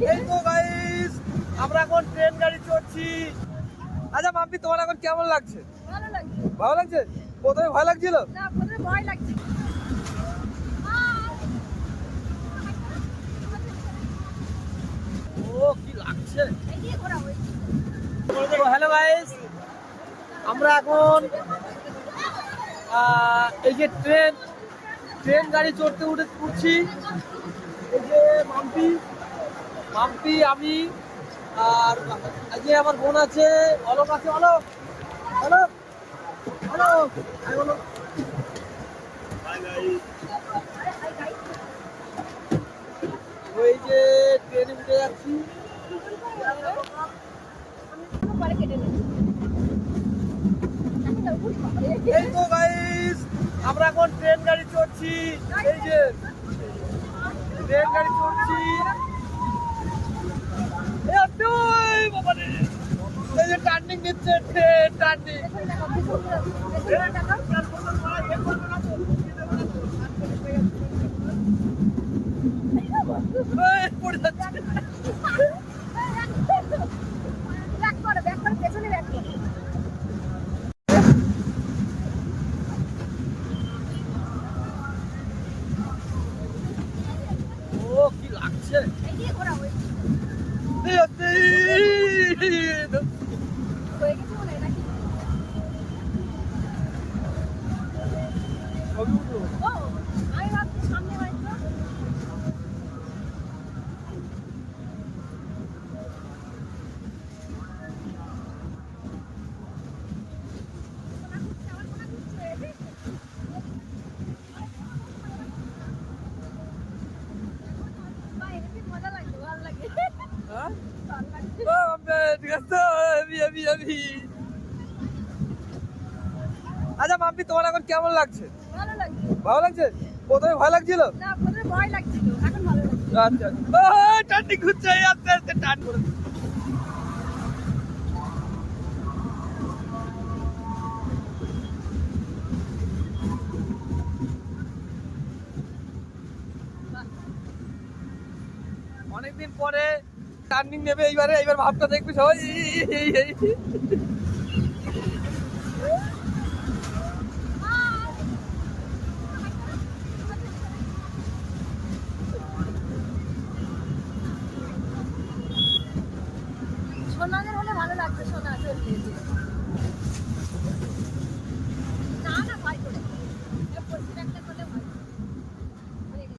এই তো গাইস, আমরা এখন ট্রেন গাড়ি চড়ছি। আচ্ছা মাম্পি, তোমার এখন কেমন লাগছে? ভালো লাগছে। ভালো লাগছে? প্রথমে ভয় লাগছিল? না, প্রথমে ভয় লাগছে। ও কি লাগছে। এগিয়ে ঘোরা হয়েছে। হ্যালো গাইস, আমরা এখন এই যে ট্রেন গাড়ি চড়তে উঠছি। এই যে মাম্পি আমি আর এই যে আমার বোন আছে, অলক আছে। অলক অলক অলক হাই বলো। ওই যে ট্রেনে উঠে যাচ্ছি। পরে কেটে নেব। এই তো গাইস, আমরা এখন ট্রেন গাড়ি চড়ছি। এই যে ট্রেন গাড়ি চড়ছি। এই যে টার্নিং দিচ্ছে ট্রেন, টার্নিং। পড়ে যাচ্ছে। ব্যাক করো, পেছনে ব্যাক করো। ও কি লাগছে। এগিয়ে ঘোরা হয়েছে। হয়ে গেছে মনে হয় নাকি? ও, আমি ভাবছি সামনে হয়তো। মজা লাগছে, ভালো লাগে। হ্যাঁ? ভালো লাগছে। ও বাবা, ঠিক আছে তো, আমি। আচ্ছা মাম্পি, তোমার এখন কেমন লাগছে? ভালো লাগছে। ভালো লাগছে? প্রথমে ভয় লাগছিল? না, প্রথমে ভয় লাগছিল, এখন ভালো লাগছে। আচ্ছা, টার্নিং ঘুরছে, আস্তে আস্তে টার্ন করে। অনেকদিন পরে টার্নিং নেবে এইবার ভাবটা দেখবি সবাই। এই। সোনাদের হলে ভালো লাগছে, সোনা চললে।